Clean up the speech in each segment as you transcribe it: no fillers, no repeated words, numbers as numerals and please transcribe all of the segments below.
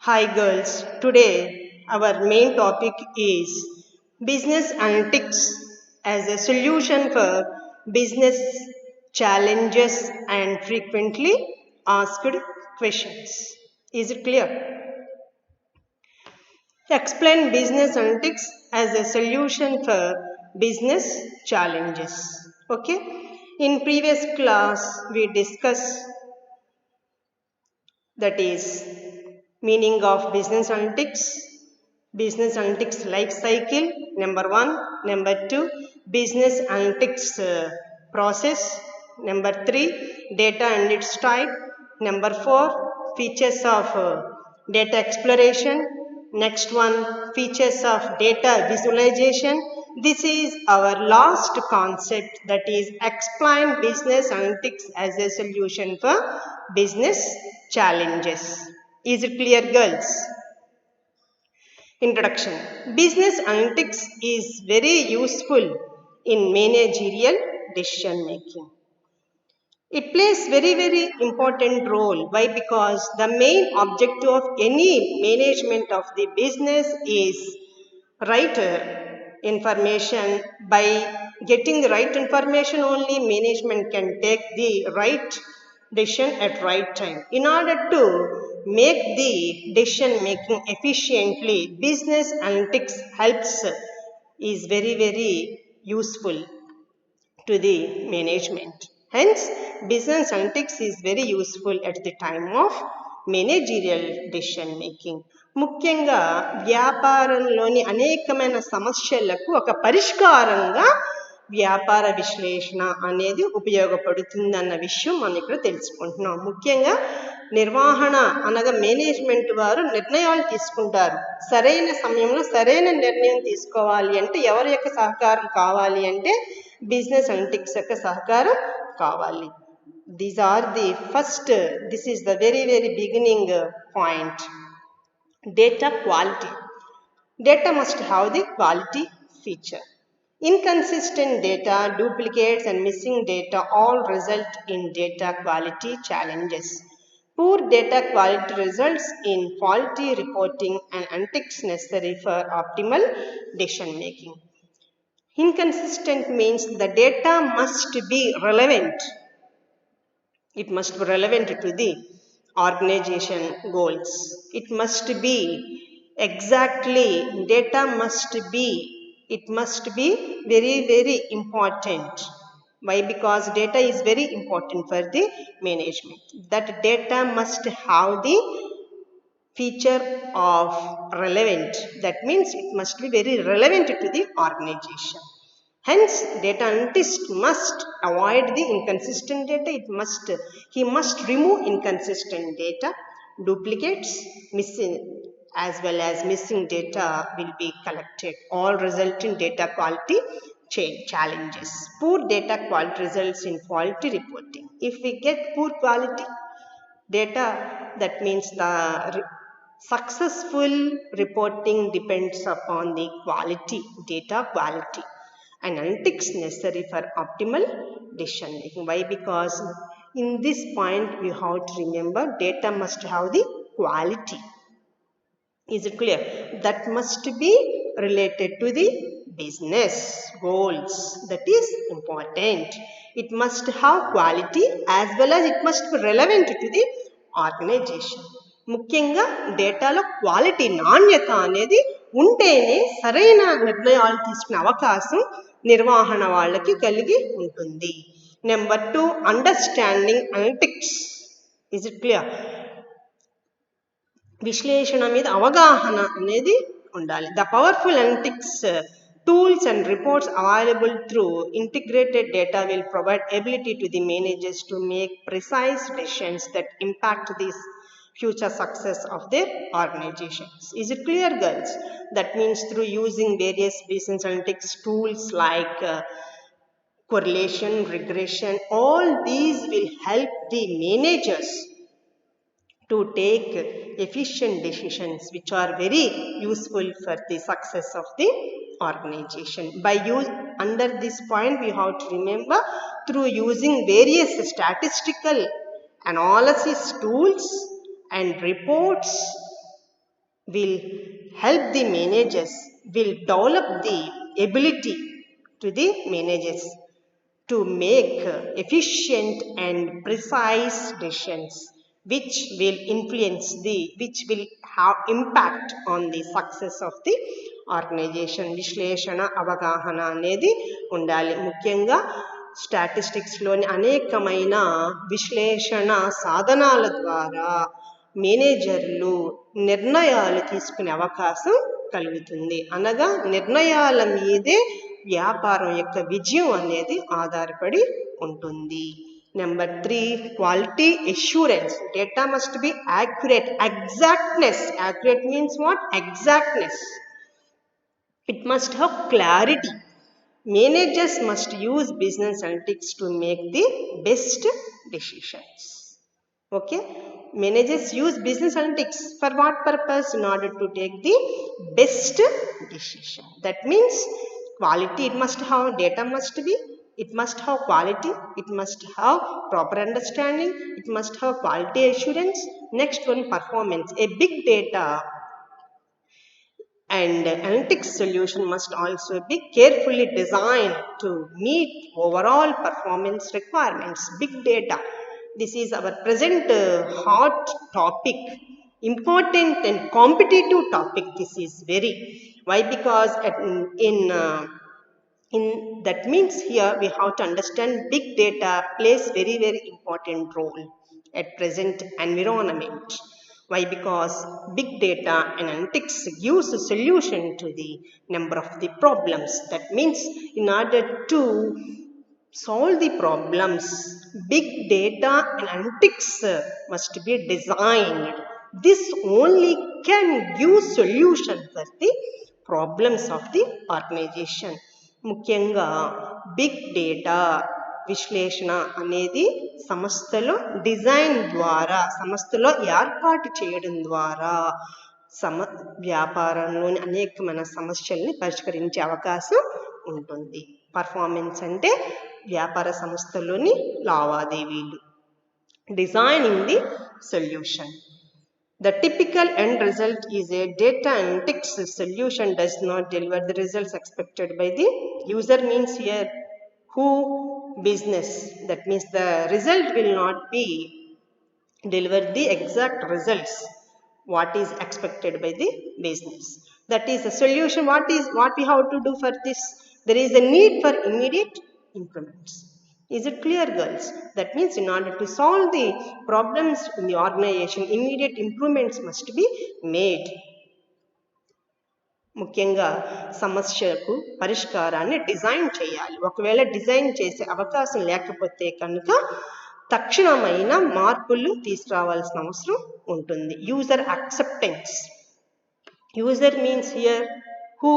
Hi girls, today our main topic is business analytics as a solution for business challenges and frequently asked questions. Is it clear? Explain business analytics as a solution for business challenges. Okay? In previous class we discussed that is meaning of business analytics life cycle, number 1, number 2, business analytics process, number 3, data and its type, number 4, features of data exploration, next one, features of data visualization. This is our last concept, that is explain business analytics as a solution for business challenges. Is it clear girls? Introduction. Business analytics is very useful in managerial decision making. It plays very important role. Why? Because the main objective of any management of the business is right information. By getting the right information only, management can take the right decision at right time. In order to make the decision making efficiently, business analytics helps is very useful to the management. Hence, business analytics is very useful at the time of managerial decision making. ముఖ్యంగా వ్యాపారంలోని అనేకమైన సమస్యలకు ఒక పరిష్కారంగా వ్యాపార విశ్లేషణ అనేది ఉపయోగపడుతుందన్న విషయం మనం ఇక్కడ తెలుసుకుంటున్నాం. ముఖ్యంగా నిర్వహణ అనగా మేనేజ్మెంట్ వారు నిర్ణయాలు తీసుకుంటారు. సరైన సమయంలో సరైన నిర్ణయం తీసుకోవాలి అంటే ఎవరి యొక్క సహకారం కావాలి అంటే బిజినెస్ అనలిటిక్స్ యొక్క సహకారం కావాలి. These are the first, this is the very beginning point. Data quality. Data must have the quality feature. Inconsistent data, duplicates and missing data all result in data quality challenges. Poor data quality results in faulty reporting and analytics necessary for optimal decision making. Inconsistent means the data must be relevant. It must be relevant to the organization goals. It must be exactly, data must be, it must be very important. Why? Because data is very important for the management. That data must have the feature of relevant. That means it must be very relevant to the organization. Hence, data analyst must avoid the inconsistent data. He must remove inconsistent data, duplicates, missing as well as missing data will be collected. All result in data quality challenges. Poor data quality results in faulty reporting. If we get poor quality data, that means the successful reporting depends upon the quality, data quality, and analytics necessary for optimal decision making. Why? Because in this point we have to remember data must have the quality. Is it clear? That must be related to the business goals. That is important. It must have quality as well as it must be relevant to the organization. ముఖ్యంగా డేటాలో quality, నాణ్యత అనేది ఉంటేనే సరైన నిర్ణయాలు తీసుకునే అవకాశం నిర్వహణ వాళ్ళకి కలిగి ఉంటుంది. Number 2, understanding analytics. Is it clear? విశ్లేషణ మీద అవగాహన అనేది ఉండాలి. The powerful analytics tools and reports available through integrated data will provide ability to the managers to make precise decisions that impact the future success of their organizations. Is it clear girls? That means through using various business analytics tools like correlation, regression, all these will help the managers to take efficient decisions which are very useful for the success of the organization. Under this point we have to remember, through using various statistical analysis tools and reports will help the managers, will develop the ability to the managers to make efficient and precise decisions which will influence which will have impact on the success of the organization. విశ్లేషణ అవగాహన అనేది ఉండాలి. ముఖ్యంగా స్టాటిస్టిక్స్లోని అనేకమైన విశ్లేషణ సాధనాల ద్వారా మేనేజర్లు నిర్ణయాలు తీసుకునే అవకాశం కలుగుతుంది. అనగా నిర్ణయాల మీదే వ్యాపారం యొక్క విజయం అనేది ఆధారపడి ఉంటుంది. Number 3, quality assurance. Data must be accurate. Exactness. Accurate means what? Exactness. It must have clarity. Managers must use business analytics to make the best decisions. Okay, managers use business analytics for what purpose? In order to take the best decision. That means quality, it must have, data must be, it must have quality, it must have proper understanding, it must have quality assurance. Next one, performance. A big data and analytics solution must also be carefully designed to meet overall performance requirements. Big data, this is our present hot topic, important and competitive topic. This is very, why? Because in that means here we have to understand big data plays very important role at present environment. Why? Because big data analytics gives a solution to the number of the problems. That means in order to solve the problems, big data analytics must be designed. This only can give solution for the problems of the organization. ముఖ్యంగా big data విశ్లేషణ అనేది సంస్థలో design ద్వారా, సంస్థలో ఏర్పాటు చేయడం ద్వారా వ్యాపారంలోని అనేకమైన సమస్యల్ని పరిష్కరించే అవకాశం ఉంటుంది. పర్ఫార్మెన్స్ అంటే వ్యాపార సంస్థలోని లావాదేవీలు. Designing the solution. The typical end result is a data analytics solution does not deliver the results expected by the user. Means here who? Business. That means the result will not be deliver the exact results what is expected by the business. That is a solution. What we have to do for this? There is a need for immediate improvements. Is it clear, girls? That means in order to solve the problems in the organization, immediate improvements must be made. ముఖ్యంగా సమస్యకు పరిష్కారాన్ని design చేయాలి. ఒకవేళ design చేసే అవకాశం లేకపోతే కనుక తక్షణమైన మార్పులు తీసుకురావాల్సిన అవసరం ఉంటుంది. User acceptance. User means here who?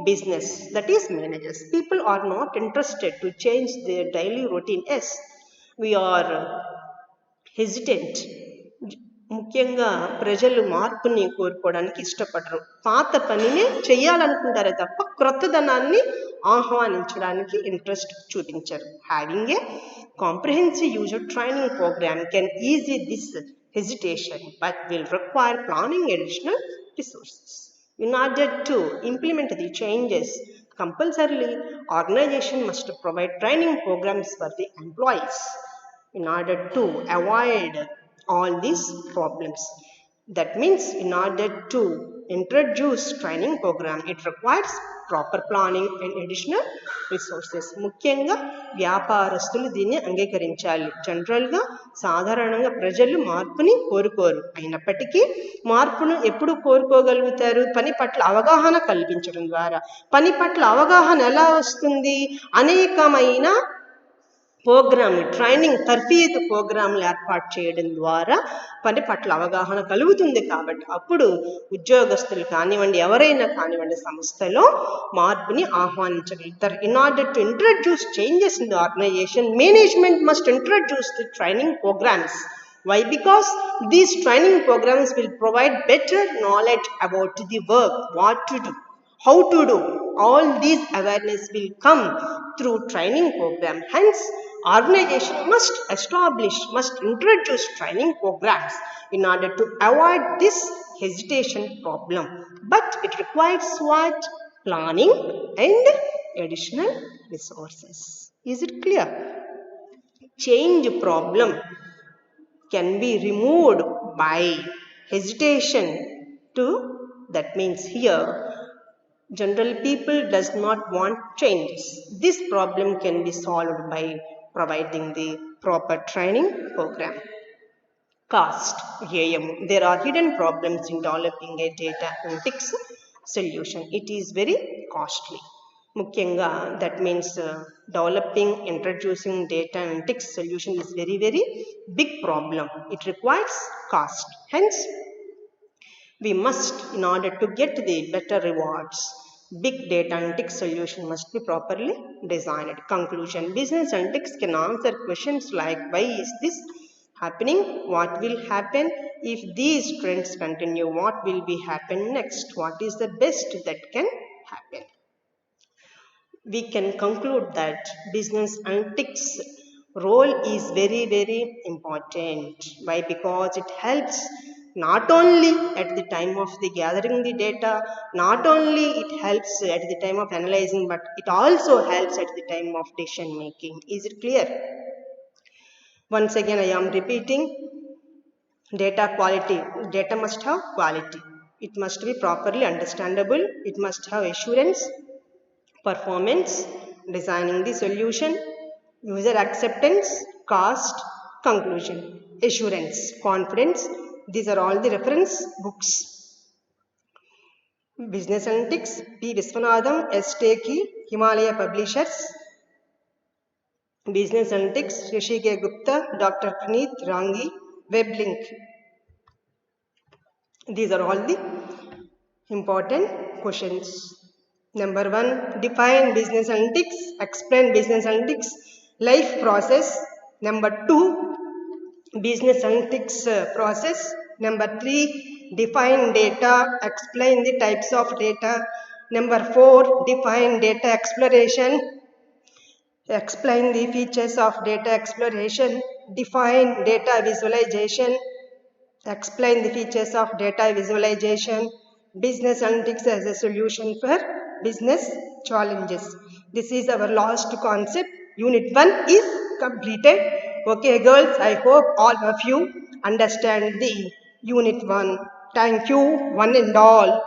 Business. That is managers. People are not interested to change their daily routine. Yes, we are hesitant. ముఖ్యంగా ప్రజలు మార్పుని కోరుకోవడానికి ఇష్టపడరు. పాత పనిని చేయాలనుకుంటారే తప్ప క్రొత్తదనాన్ని ఆహ్వానించడానికి ఇంట్రెస్ట్ చూపించరు. Having a comprehensive user training program can easy this hesitation but will require planning additional resources. In order to implement the changes, compulsorily organization must provide training programs for the employees in order to avoid all these problems. That means in order to introduce training program, it requires proper planning and additional resources. ముఖ్యంగా వ్యాపారస్తులు దీన్ని అంగీకరించాలి. జనరల్గా సాధారణంగా ప్రజలు మార్పుని కోరుకోరు. అయినప్పటికీ మార్పును ఎప్పుడు కోరుకోగలుగుతారు? పని పట్ల అవగాహన కల్పించడం ద్వారా. పని పట్ల అవగాహన ఎలా వస్తుంది? అనేకమైన ప్రోగ్రాంలు, ట్రైనింగ్ తర్ఫీదు ప్రోగ్రాంలు ఏర్పాటు చేయడం ద్వారా పని పట్ల అవగాహన కలుగుతుంది. కాబట్టి అప్పుడు ఉద్యోగస్తులు కానివ్వండి, ఎవరైనా కానివ్వండి, సంస్థలో మార్పుని ఆహ్వానించగలుగుతారు. In order to introduce changes in the organisation, management must introduce the training programmes. Why? Because these training programs will provide better knowledge about the work, what to do, how to do. All these awareness will come through training program. Hence, organization must introduce training programs in order to avoid this hesitation problem. But it requires what? Planning and additional resources. Is it clear? Change problem can be removed by hesitation to, that means here general people does not want changes. This problem can be solved by providing the proper training program. Cost, AM. There are hidden problems in developing a data analytics solution. It is very costly. Mukyanga, that means developing, introducing data analytics solution is very big problem. It requires cost. Hence, we must, in order to get the better rewards, big data analytics solution must be properly designed. Conclusion. Business analytics can answer questions like why is this happening? What will happen? If these trends continue, what will be happen next? What is the best that can happen? We can conclude that business analytics role is very important. Why? Because it helps not only at the time of the gathering the data, not only it helps at the time of analyzing, but it also helps at the time of decision making. Is it clear? Once again I am repeating, data quality. Data must have quality. It must be properly understandable. It must have assurance, performance, designing the solution, user acceptance, cost, conclusion, assurance, confidence. These are all the reference books. Business Analytics, P. Viswanathan, S. Takey, Himalaya Publishers. Business Analytics, Rishi K. Gupta, Dr. Praneeth Rangi, web link. These are all the important questions. Number 1, define business analytics, explain business analytics life process. Number 2, business analytics process. Number 3, define data, explain the types of data. Number 4, define data exploration, explain the features of data exploration. Define data visualization, explain the features of data visualization. Business analytics as a solution for business challenges. This is our last concept. Unit 1 is completed. Okay girls, I hope all of you understand the Unit 1. Thank you one and all.